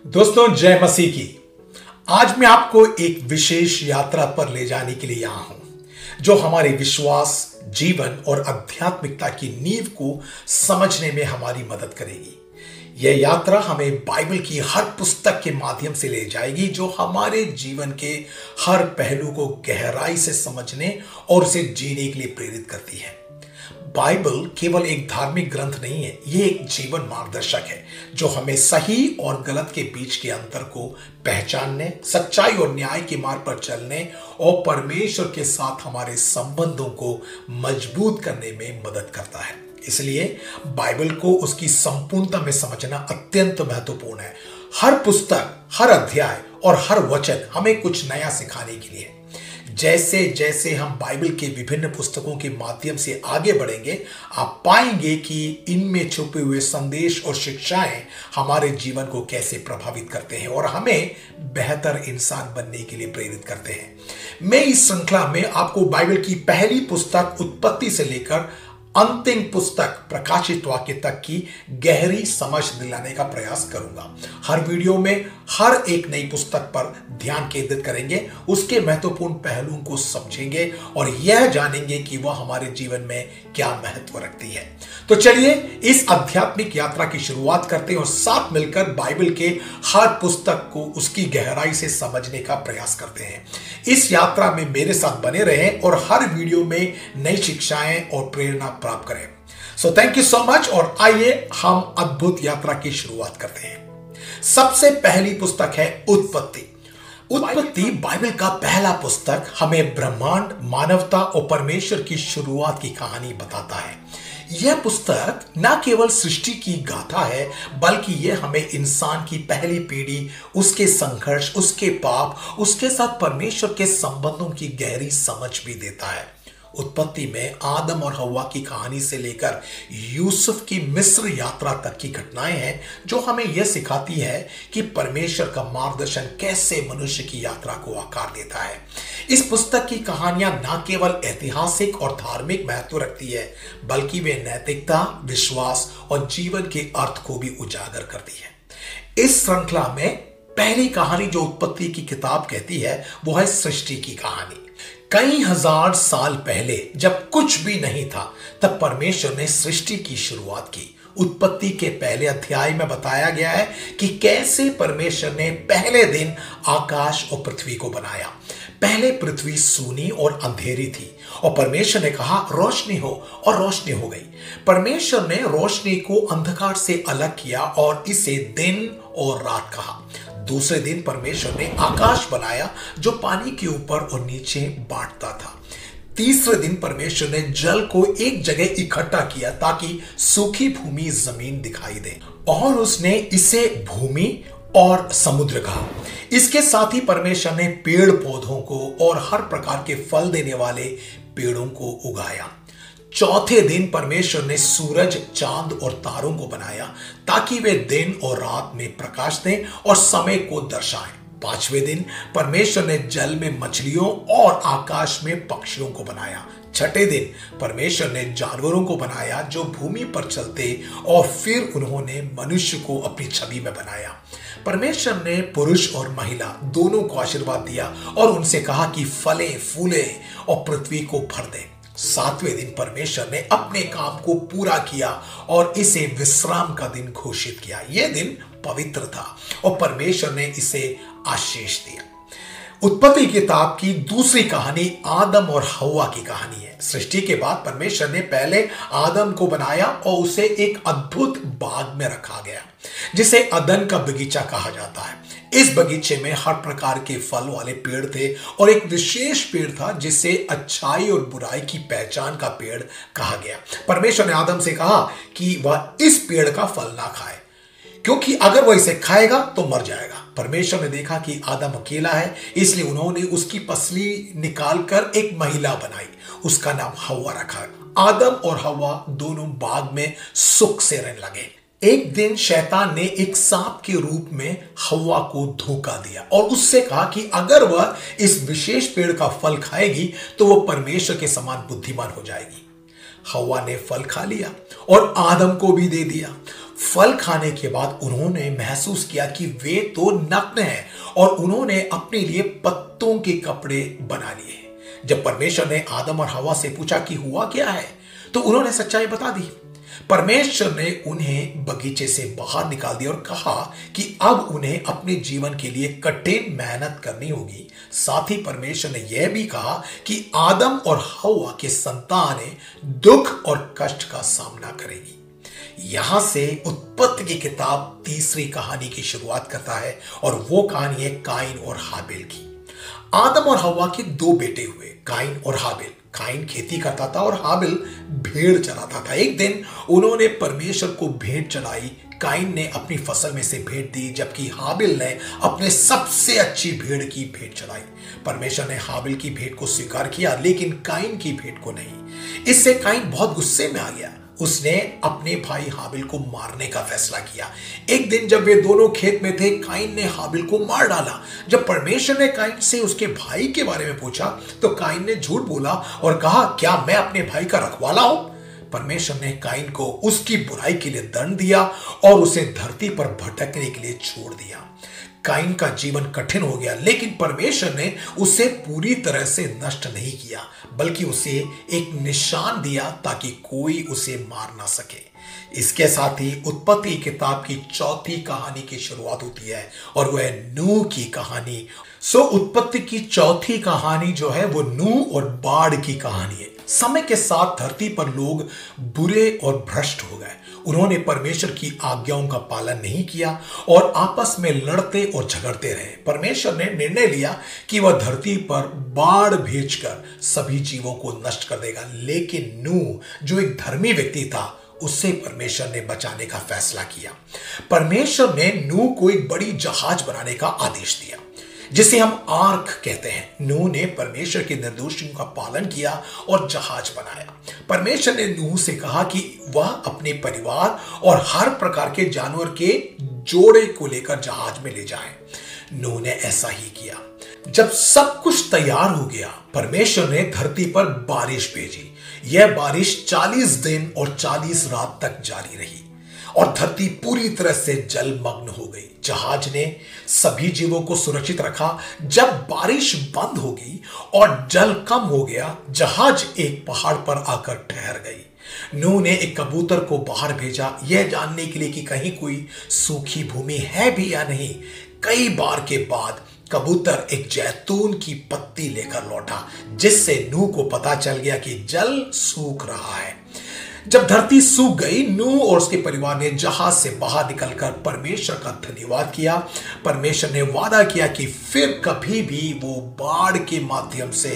दोस्तों, जय मसीह की। आज मैं आपको एक विशेष यात्रा पर ले जाने के लिए यहां हूं, जो हमारे विश्वास, जीवन और आध्यात्मिकता की नींव को समझने में हमारी मदद करेगी। यह यात्रा हमें बाइबल की हर पुस्तक के माध्यम से ले जाएगी, जो हमारे जीवन के हर पहलू को गहराई से समझने और उसे जीने के लिए प्रेरित करती है। बाइबल केवल एक धार्मिक ग्रंथ नहीं है, यह एक जीवन मार्गदर्शक है जो हमें सही और गलत के बीच के अंतर को पहचानने, सच्चाई और न्याय के मार्ग पर चलने और परमेश्वर के साथ हमारे संबंधों को मजबूत करने में मदद करता है। इसलिए बाइबल को उसकी संपूर्णता में समझना अत्यंत महत्वपूर्ण है। हर पुस्तक, हर अध्याय और हर वचन हमें कुछ नया सिखाने के लिए। जैसे जैसे हम बाइबल के विभिन्न पुस्तकों के माध्यम से आगे बढ़ेंगे, आप पाएंगे कि इनमें छुपे हुए संदेश और शिक्षाएं हमारे जीवन को कैसे प्रभावित करते हैं और हमें बेहतर इंसान बनने के लिए प्रेरित करते हैं। मैं इस श्रृंखला में आपको बाइबल की पहली पुस्तक उत्पत्ति से लेकर अंतिम पुस्तक प्रकाशित वाक्य तक की गहरी समझ दिलाने का प्रयास करूंगा। हर वीडियो में हर एक नई पुस्तक पर ध्यान केंद्रित करेंगे, उसके महत्वपूर्ण पहलुओं को समझेंगे और यह जानेंगे कि वह हमारे जीवन में क्या महत्व रखती है। तो चलिए इस आध्यात्मिक यात्रा की शुरुआत करते हैं और साथ मिलकर बाइबल के हर पुस्तक को उसकी गहराई से समझने का प्रयास करते हैं। इस यात्रा में मेरे साथ बने रहें और हर वीडियो में नई शिक्षाएं और प्रेरणा प्राप्त करें। So thank you so much और आइए हम अद्भुत यात्रा की शुरुआत करते हैं। सबसे पहली पुस्तक है उत्पत्ति। उत्पत्ति बाइबल का पहला पुस्तक हमें ब्रह्मांड, मानवता और परमेश्वर की शुरुआत की कहानी बताता है। यह पुस्तक न केवल सृष्टि की गाथा है, बल्कि यह हमें इंसान की पहली पीढ़ी, उसके संघर्ष, उसके पाप, उसके साथ परमेश्वर के संबंधों की गहरी समझ भी देता है। उत्पत्ति में आदम और हव्वा की कहानी से लेकर यूसुफ की मिस्र यात्रा तक की घटनाएं हैं, जो हमें यह सिखाती है कि परमेश्वर का मार्गदर्शन कैसे मनुष्य की यात्रा को आकार देता है। इस पुस्तक की कहानियां न केवल ऐतिहासिक और धार्मिक महत्व रखती है, बल्कि वे नैतिकता, विश्वास और जीवन के अर्थ को भी उजागर करती है। इस श्रृंखला में पहली कहानी जो उत्पत्ति की किताब कहती है, वो है सृष्टि की कहानी। कई हजार साल पहले जब कुछ भी नहीं था, तब परमेश्वर ने सृष्टि की शुरुआत की। उत्पत्ति के पहले अध्याय में बताया गया है कि कैसे परमेश्वर ने पहले दिन आकाश और पृथ्वी को बनाया। पहले पृथ्वी सूनी और अंधेरी थी और परमेश्वर ने कहा रोशनी हो, और रोशनी हो गई। परमेश्वर ने रोशनी को अंधकार से अलग किया और इसे दिन और रात कहा। दूसरे दिन परमेश्वर ने आकाश बनाया, जो पानी के ऊपर और नीचे बांटता था। तीसरे दिन परमेश्वर ने जल को एक जगह इकट्ठा किया ताकि सूखी भूमि जमीन दिखाई दे, और उसने इसे भूमि और समुद्र कहा। इसके साथ ही परमेश्वर ने पेड़ पौधों को और हर प्रकार के फल देने वाले पेड़ों को उगाया। चौथे दिन परमेश्वर ने सूरज, चांद और तारों को बनाया ताकि वे दिन और रात में प्रकाश दें और समय को दर्शाएं। पांचवें दिन परमेश्वर ने जल में मछलियों और आकाश में पक्षियों को बनाया। छठे दिन परमेश्वर ने जानवरों को बनाया जो भूमि पर चलते, और फिर उन्होंने मनुष्य को अपनी छवि में बनाया। परमेश्वर ने पुरुष और महिला दोनों को आशीर्वाद दिया और उनसे कहा कि फले फूले और पृथ्वी को भर दें। सातवें दिन परमेश्वर ने अपने काम को पूरा किया और इसे विश्राम का दिन घोषित किया। यह दिन पवित्र था और परमेश्वर ने इसे आशीष दिया। उत्पत्ति किताब की दूसरी कहानी आदम और हव्वा की कहानी है। सृष्टि के बाद परमेश्वर ने पहले आदम को बनाया और उसे एक अद्भुत बाग में रखा गया, जिसे अदन का बगीचा कहा जाता है। इस बगीचे में हर प्रकार के फल वाले पेड़ थे और एक विशेष पेड़ था जिसे अच्छाई और बुराई की पहचान का पेड़ कहा गया। परमेश्वर ने आदम से कहा कि वह इस पेड़ का फल ना खाए, क्योंकि अगर वह इसे खाएगा तो मर जाएगा। परमेश्वर ने देखा कि आदम अकेला है, इसलिए उन्होंने उसकी पसली निकालकर एक महिला बनाई, उसका नाम हव्वा रखा। आदम और हव्वा दोनों बाग में सुख से रहने लगे। एक दिन शैतान ने एक सांप के रूप में हव्वा को धोखा दिया और उससे कहा कि अगर वह इस विशेष पेड़ का फल खाएगी तो वह परमेश्वर के समान बुद्धिमान हो जाएगी। हव्वा ने फल खा लिया और आदम को भी दे दिया। फल खाने के बाद उन्होंने महसूस किया कि वे तो नग्न हैं और उन्होंने अपने लिए पत्तों के कपड़े बना लिए। जब परमेश्वर ने आदम और हवा से पूछा कि हुआ क्या है, तो उन्होंने सच्चाई बता दी। परमेश्वर ने उन्हें बगीचे से बाहर निकाल दिया और कहा कि अब उन्हें अपने जीवन के लिए कठिन मेहनत करनी होगी। साथ ही परमेश्वर ने यह भी कहा कि आदम और हवा के संतानें दुख और कष्ट का सामना करेगी। यहां से उत्पत्ति की किताब तीसरी कहानी की शुरुआत करता है और वो कहानी है काइन और हाबिल की। आदम और हवा के दो बेटे हुए, काइन और हाबिल। काइन खेती करता था और हाबिल भेड़ चराता था। एक दिन उन्होंने परमेश्वर को भेंट चढ़ाई। काइन ने अपनी फसल में से भेंट दी, जबकि हाबिल ने अपने सबसे अच्छी भेड़ की भेंट चढ़ाई। परमेश्वर ने हाबिल की भेंट को स्वीकार किया, लेकिन काइन की भेंट को नहीं। इससे काइन बहुत गुस्से में आ गया। उसने अपने भाई हाबिल को मारने का फैसला किया। एक दिन जब वे दोनों खेत में थे, काइन ने हाबिल को मार डाला। जब परमेश्वर ने काइन से उसके भाई के बारे में पूछा, तो काइन ने झूठ बोला और कहा, क्या मैं अपने भाई का रखवाला हूं? परमेश्वर ने काइन को उसकी बुराई के लिए दंड दिया और उसे धरती पर भटकने के लिए छोड़ दिया। काइन का जीवन कठिन हो गया, लेकिन परमेश्वर ने उसे पूरी तरह से नष्ट नहीं किया, बल्कि उसे एक निशान दिया ताकि कोई उसे मार ना सके। इसके साथ ही उत्पत्ति किताब की चौथी कहानी की शुरुआत होती है और वह नूह की कहानी। उत्पत्ति की चौथी कहानी जो है वो नूह और बाढ़ की कहानी है। समय के साथ धरती पर लोग बुरे और भ्रष्ट हो गए। उन्होंने परमेश्वर की आज्ञाओं का पालन नहीं किया और आपस में लड़ते और झगड़ते रहे। परमेश्वर ने निर्णय लिया कि वह धरती पर बाढ़ भेजकर सभी जीवों को नष्ट कर देगा, लेकिन नूह जो एक धर्मी व्यक्ति था, उससे परमेश्वर ने बचाने का फैसला किया। परमेश्वर ने नूह को एक बड़ी जहाज बनाने का आदेश दिया, जिसे हम आर्क कहते हैं। नूह ने परमेश्वर के निर्देशों का पालन किया और जहाज बनाया। परमेश्वर ने नूह से कहा कि वह अपने परिवार और हर प्रकार के जानवर के जोड़े को लेकर जहाज में ले जाए। नूह ने ऐसा ही किया। जब सब कुछ तैयार हो गया, परमेश्वर ने धरती पर बारिश भेजी। यह बारिश 40 दिन और 40 रात तक जारी रही और धरती पूरी तरह से जलमग्न हो गई। जहाज ने सभी जीवों को सुरक्षित रखा। जब बारिश बंद हो गई और जल कम हो गया, जहाज एक पहाड़ पर आकर ठहर गई। नूह ने एक कबूतर को बाहर भेजा, यह जानने के लिए कि कहीं कोई सूखी भूमि है भी या नहीं। कई बार के बाद कबूतर एक जैतून की पत्ती लेकर लौटा, जिससे नूह को पता चल गया कि जल सूख रहा है। जब धरती सूख गई, नूह और उसके परिवार ने जहाज से बाहर निकलकर परमेश्वर का धन्यवाद किया। परमेश्वर ने वादा किया कि फिर कभी भी वो बाढ़ के माध्यम से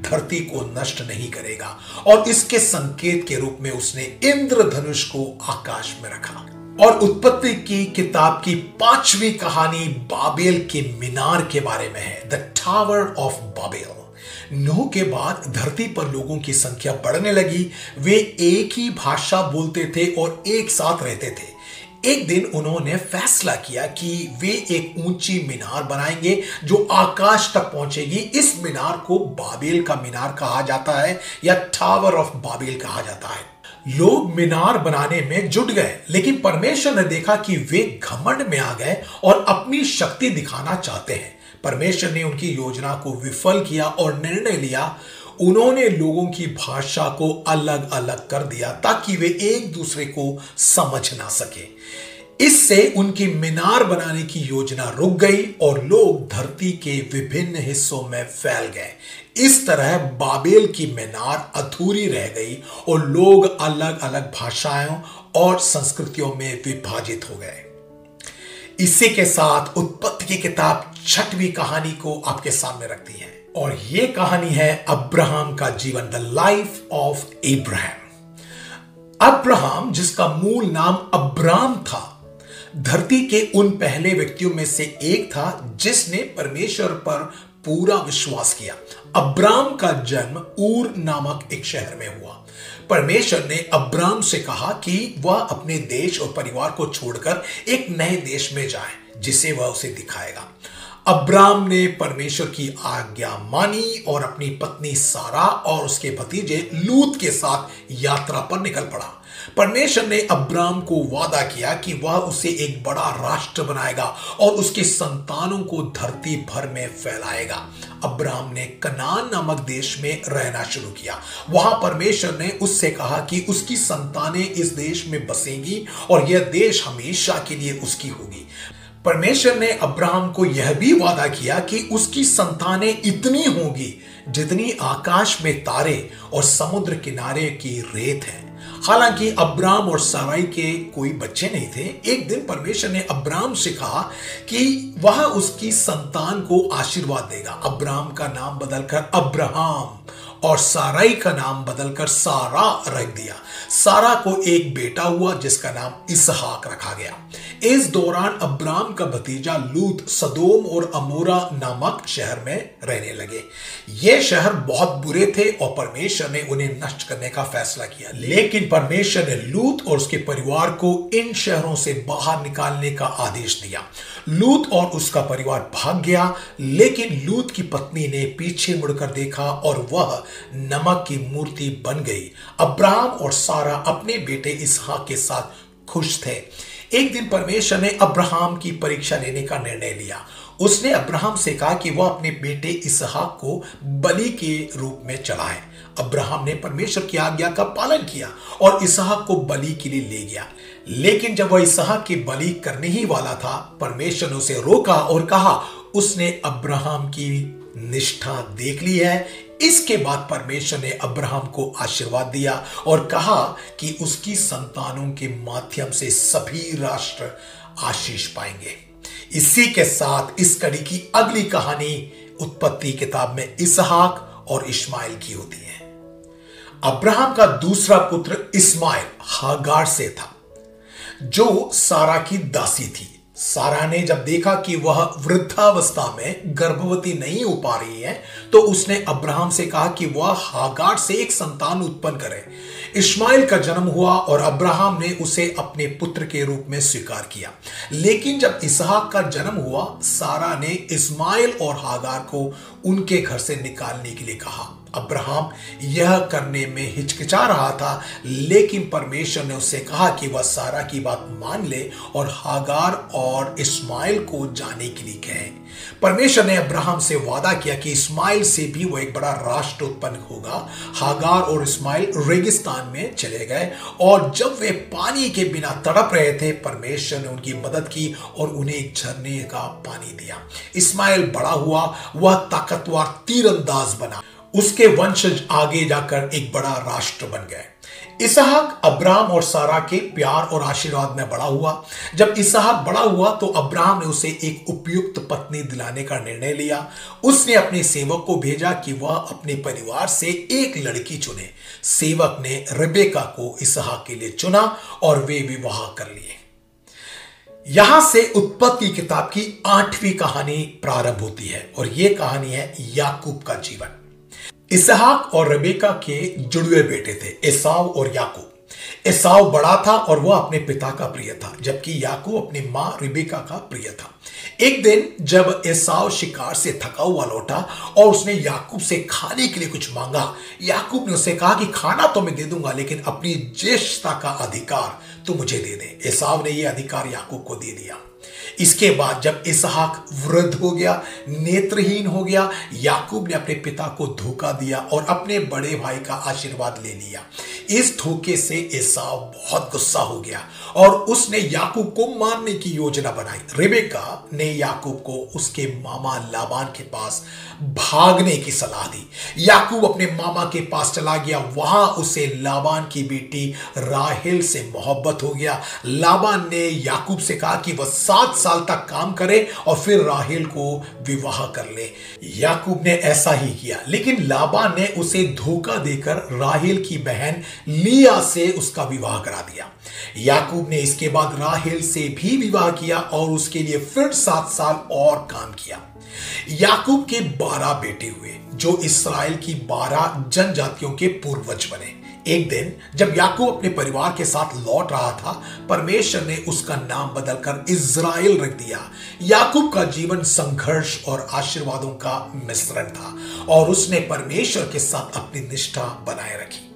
धरती को नष्ट नहीं करेगा और इसके संकेत के रूप में उसने इंद्रधनुष को आकाश में रखा। और उत्पत्ति की किताब की 5वीं कहानी बाबेल के मीनार के बारे में है, द टावर ऑफ बाबेल। नूह के बाद धरती पर लोगों की संख्या बढ़ने लगी। वे एक ही भाषा बोलते थे और एक साथ रहते थे। एक दिन उन्होंने फैसला किया कि वे एक ऊंची मीनार बनाएंगे जो आकाश तक पहुंचेगी। इस मीनार को बाबेल का मीनार कहा जाता है या टावर ऑफ बाबेल कहा जाता है। लोग मीनार बनाने में जुट गए, लेकिन परमेश्वर ने देखा कि वे घमंड में आ गए और अपनी शक्ति दिखाना चाहते हैं। परमेश्वर ने उनकी योजना को विफल किया और निर्णय लिया। उन्होंने लोगों की भाषा को अलग अलग कर दिया ताकि वे एक दूसरे को समझ ना सके। इससे उनकी मीनार बनाने की योजना रुक गई और लोग धरती के विभिन्न हिस्सों में फैल गए। इस तरह बाबेल की मीनार अधूरी रह गई और लोग अलग अलग भाषाओं और संस्कृतियों में विभाजित हो गए। इसी के साथ उत्पत्ति की किताब 6वीं कहानी को आपके सामने रखती है और यह कहानी है अब्राहम का जीवन, the life of Abraham. Abraham, जिसका मूल नाम अब्राम था, धरती के उन पहले व्यक्तियों में से एक था जिसने परमेश्वर पर पूरा विश्वास किया। अब्राम का जन्म ऊर नामक एक शहर में हुआ। परमेश्वर ने अब्राम से कहा कि वह अपने देश और परिवार को छोड़कर एक नए देश में जाए जिसे वह उसे दिखाएगा। अब्राम ने परमेश्वर की आज्ञा मानी और अपनी पत्नी सारा और उसके भतीजे लूत के साथ यात्रा पर निकल पड़ा। परमेश्वर ने अब्राम को वादा किया कि वह उसे एक बड़ा राष्ट्र बनाएगा और उसके संतानों को धरती भर में फैलाएगा। अब्राम ने कनान नामक देश में रहना शुरू किया। वहां परमेश्वर ने उससे कहा कि उसकी संतानें इस देश में बसेंगी और यह देश हमेशा के लिए उसकी होगी। परमेश्वर ने अब्राहम को यह भी वादा किया कि उसकी संतानें इतनी होगी जितनी आकाश में तारे और समुद्र किनारे की रेत है। हालांकि अब्राम और साराई के कोई बच्चे नहीं थे। एक दिन परमेश्वर ने अब्राम से कहा कि वह उसकी संतान को आशीर्वाद देगा। अब्राम का नाम बदलकर अब्राहम और साराई का नाम बदलकर सारा रख दिया। सारा को एक बेटा हुआ जिसका नाम इसहाक रखा गया। इस दौरान अब्राम का भतीजा लूत सदोम और अमोरा नामक शहर में रहने लगे। ये शहर बहुत बुरे थे और परमेश्वर ने उन्हें नष्ट करने का फैसला किया। लेकिन परमेश्वर ने लूत और उसके परिवार को इन शहरों से बाहर निकालने का आदेश दिया। लूत और उसका परिवार भाग गया, लेकिन लूत की पत्नी ने पीछे मुड़कर देखा और वह नमक की मूर्ति बन गई। अब्राहम और सारा अपने बेटे इसहाक के साथ खुश थे। एक दिन परमेश्वर ने अब्राहम की परीक्षा लेने का निर्णय लिया। उसने अब्राहम से कहा कि वह अपने बेटे इसहाक को बलि के रूप में चढ़ाए। अब्राहम ने परमेश्वर की आज्ञा का पालन किया और इसहाक को बलि के लिए ले गया। लेकिन जब वह इसहाक की बलि करने ही वाला था, परमेश्वर ने उसे रोका और कहा, उसने अब्राहम की निष्ठा देख ली है। इसके बाद परमेश्वर ने अब्राहम को आशीर्वाद दिया और कहा कि उसकी संतानों के माध्यम से सभी राष्ट्र आशीष पाएंगे। इसी के साथ इस कड़ी की अगली कहानी उत्पत्ति किताब में इसहाक और इश्माइल की होती है। अब्राहम का दूसरा पुत्र इस्माइल हागार से था, जो सारा की दासी थी। सारा ने जब देखा कि वह वृद्धावस्था में गर्भवती नहीं हो पा रही है, तो उसने अब्राहम से कहा कि वह हागार से एक संतान उत्पन्न करे। इश्माइल का जन्म हुआ और अब्राहम ने उसे अपने पुत्र के रूप में स्वीकार किया। लेकिन जब इसहाक का जन्म हुआ, सारा ने इस्माइल और हागार को उनके घर से निकालने के लिए कहा। अब्राहम यह करने में हिचकिचा रहा था, लेकिन परमेश्वर ने उससे कहा कि वह सारा की बात मान ले और हागार और इस्माइल को जाने के लिए कहे। परमेश्वर ने अब्राहम से वादा किया कि इस्माइल से भी वो एक बड़ा राष्ट्र उत्पन्न होगा। हागार और इस्माइल रेगिस्तान में चले गए और जब वे पानी के बिना तड़प रहे थे, परमेश्वर ने उनकी मदद की और उन्हें एक झरने का पानी दिया। इस्माइल बड़ा हुआ, वह ताकतवर तीरंदाज बना। उसके वंशज आगे जाकर एक बड़ा राष्ट्र बन गए। इसहाक अब्राहम और सारा के प्यार और आशीर्वाद में बड़ा हुआ। जब इसहाक बड़ा हुआ तो अब्राहम ने उसे एक उपयुक्त पत्नी दिलाने का निर्णय लिया। उसने अपने सेवक को भेजा कि वह अपने परिवार से एक लड़की चुने। सेवक ने रिबेका को इसहाक के लिए चुना और वे विवाह कर लिए। यहां से उत्पत्ति किताब की 8वीं कहानी प्रारंभ होती है और यह कहानी है याकूब का जीवन। इसहाक और रिबेका के जुड़वे बेटे थे, एसाव और याकूब। एसाव बड़ा था और वह अपने पिता का प्रिय था, जबकि याकूब अपनी मां रिबेका का प्रिय था। एक दिन जब एसाव शिकार से थका हुआ लौटा और उसने याकूब से खाने के लिए कुछ मांगा, याकूब ने उससे कहा कि खाना तो मैं दे दूंगा, लेकिन अपनी ज्येष्ठता का अधिकार तो मुझे दे दे। एसाव ने यह अधिकार याकूब को दे दिया। इसके बाद जब इसहाक वृद्ध हो गया, नेत्रहीन हो गया, याकूब ने अपने पिता को धोखा दिया और अपने बड़े भाई का आशीर्वाद ले लिया। इस धोखे से एसाव बहुत गुस्सा हो गया और उसने याकूब को मारने की योजना बनाई। रिबेका ने याकूब को उसके मामा लाबान के पास भागने की सलाह दी। याकूब अपने मामा के पास चला गया। वहां उसे लाबान की बेटी राहेल से मोहब्बत हो गया। लाबान ने याकूब से कहा कि वह 7 साल तक काम करे और फिर राहेल को विवाह कर ले। याकूब ने ऐसा ही किया, लेकिन लाबान ने उसे धोखा देकर राहेल की बहन लिया से उसका विवाह करा दिया। याकूब ने इसके बाद राहेल से भी विवाह किया और उसके लिए फिर 7 साल और काम किया। याकूब के 12 बेटे हुए, जो इस्राएल की 12 जनजातियों के पूर्वज बने। एक दिन जब याकूब अपने परिवार के साथ लौट रहा था, परमेश्वर ने उसका नाम बदलकर इज़राइल रख दिया। याकूब का जीवन संघर्ष और आशीर्वादों का मिश्रण था और उसने परमेश्वर के साथ अपनी निष्ठा बनाए रखी।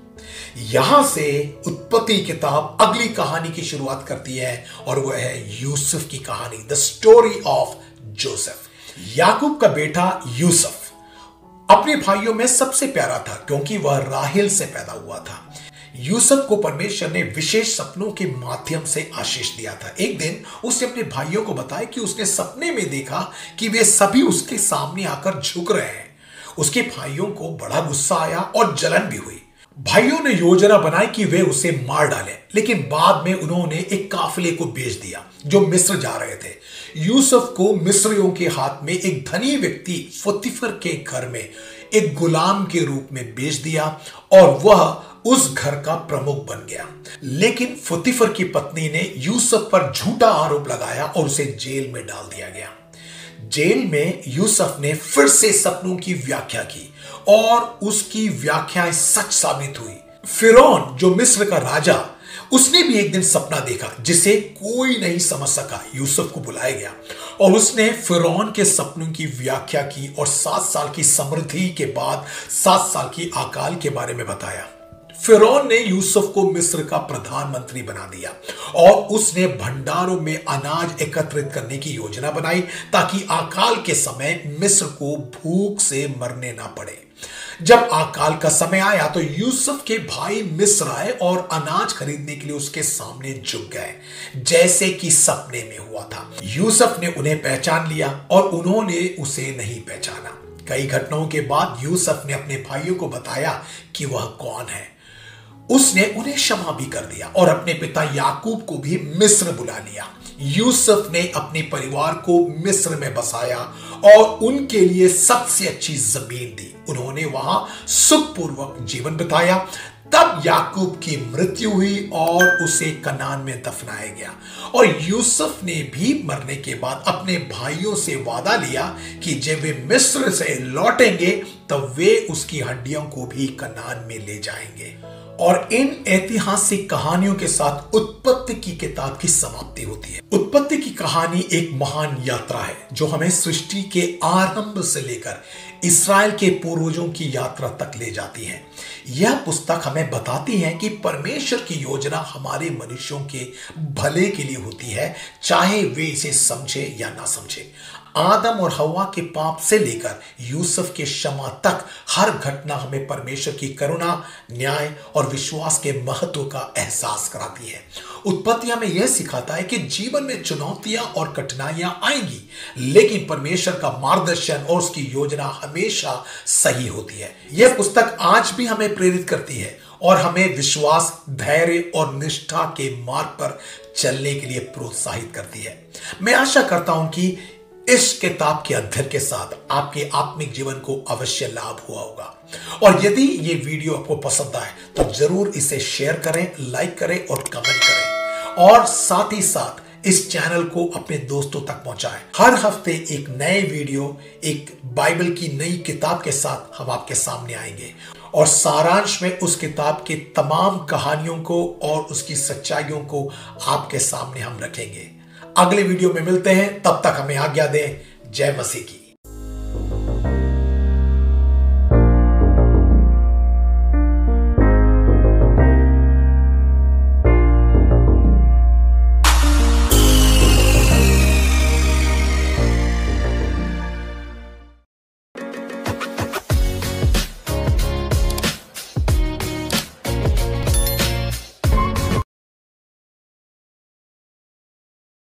यहां से उत्पत्ति किताब अगली कहानी की शुरुआत करती है और वह है यूसुफ की कहानी, द स्टोरी ऑफ जोसेफ। याकूब का बेटा यूसुफ अपने भाइयों में सबसे प्यारा था क्योंकि वह राहेल से पैदा हुआ था। यूसुफ को परमेश्वर ने विशेष सपनों के माध्यम से आशीष दिया था। एक दिन उसने अपने भाइयों को बताया कि उसने सपने में देखा कि वे सभी उसके सामने आकर झुक रहे हैं। उसके भाइयों को बड़ा गुस्सा आया और जलन भी हुई। भाइयों ने योजना बनाई कि वे उसे मार डालें, लेकिन बाद में उन्होंने एक काफिले को भेज दिया जो मिस्र जा रहे थे। यूसुफ को मिस्रियों के हाथ में एक धनी व्यक्ति फुतीफर के घर में एक गुलाम के रूप में बेच दिया और वह उस घर का प्रमुख बन गया। लेकिन फुतीफर की पत्नी ने यूसुफ पर झूठा आरोप लगाया और उसे जेल में डाल दिया गया। जेल में यूसुफ ने फिर से सपनों की व्याख्या की और उसकी व्याख्याएं सच साबित हुई। फिरौन जो मिस्र का राजा, उसने भी एक दिन सपना देखा जिसे कोई नहीं समझ सका। यूसुफ को बुलाया गया और उसने फिरौन के सपनों की व्याख्या की और 7 साल की समृद्धि के बाद 7 साल की अकाल के बारे में बताया। फिरौन ने यूसुफ को मिस्र का प्रधानमंत्री बना दिया और उसने भंडारों में अनाज एकत्रित करने की योजना बनाई ताकि अकाल के समय मिस्र को भूख से मरने ना पड़े। जब अकाल का समय आया तो यूसुफ के भाई मिस्र आए और अनाज खरीदने के लिए उसके सामने झुक गए, जैसे कि सपने में हुआ था। यूसुफ ने उन्हें पहचान लिया और उन्होंने उसे नहीं पहचाना। कई घटनाओं के बाद यूसुफ ने अपने भाइयों को बताया कि वह कौन है। उसने उन्हें क्षमा भी कर दिया और अपने पिता याकूब को भी मिस्र बुला लिया। यूसुफ ने अपने परिवार को मिस्र में बसाया और उनके लिए सबसे अच्छी जमीन दी। उन्होंने वहां सुखपूर्वक जीवन बिताया। तब याकूब की मृत्यु हुई और उसे कनान में दफनाया गया। और यूसुफ ने भी मरने के बाद अपने भाइयों से वादा लिया कि जब वे मिस्र से लौटेंगे तब वे उसकी हड्डियों को भी कनान में ले जाएंगे। और इन ऐतिहासिक कहानियों के साथ उत्पत्ति की किताब की समाप्ति होती है। उत्पत्ति की कहानी एक महान यात्रा है जो हमें सृष्टि के आरंभ से लेकर इस्राएल के पूर्वजों की यात्रा तक ले जाती है। यह पुस्तक हमें बताती है कि परमेश्वर की योजना हमारे मनुष्यों के भले के लिए होती है, चाहे वे इसे समझे या ना समझे। आदम और हवा के पाप से लेकर यूसुफ के क्षमा तक हर घटना हमें परमेश्वर की करुणा, न्याय और विश्वास के महत्व का एहसास कराती है। उत्पत्ति हमें यह सिखाता है कि जीवन में चुनौतियां और कठिनाइयां आएंगी, लेकिन परमेश्वर का मार्गदर्शन और उसकी योजना हमेशा सही होती है। यह पुस्तक आज भी हमें प्रेरित करती है और हमें विश्वास, धैर्य और निष्ठा के मार्ग पर चलने के लिए प्रोत्साहित करती है। मैं आशा करता हूं कि इस किताब के अध्ययन के साथ आपके आत्मिक जीवन को अवश्य लाभ हुआ होगा। और यदि ये वीडियो आपको पसंद आए तो जरूर इसे शेयर करें, लाइक करें और कमेंट करें। और साथ ही साथ इस चैनल को अपने दोस्तों तक पहुंचाएं। हर हफ्ते एक नए वीडियो, एक बाइबल की नई किताब के साथ हम आपके सामने आएंगे और सारांश में उस किताब के तमाम कहानियों को और उसकी सच्चाइयों को आपके सामने हम रखेंगे। अगले वीडियो में मिलते हैं, तब तक हमें आज्ञा दें। जय मसीह की।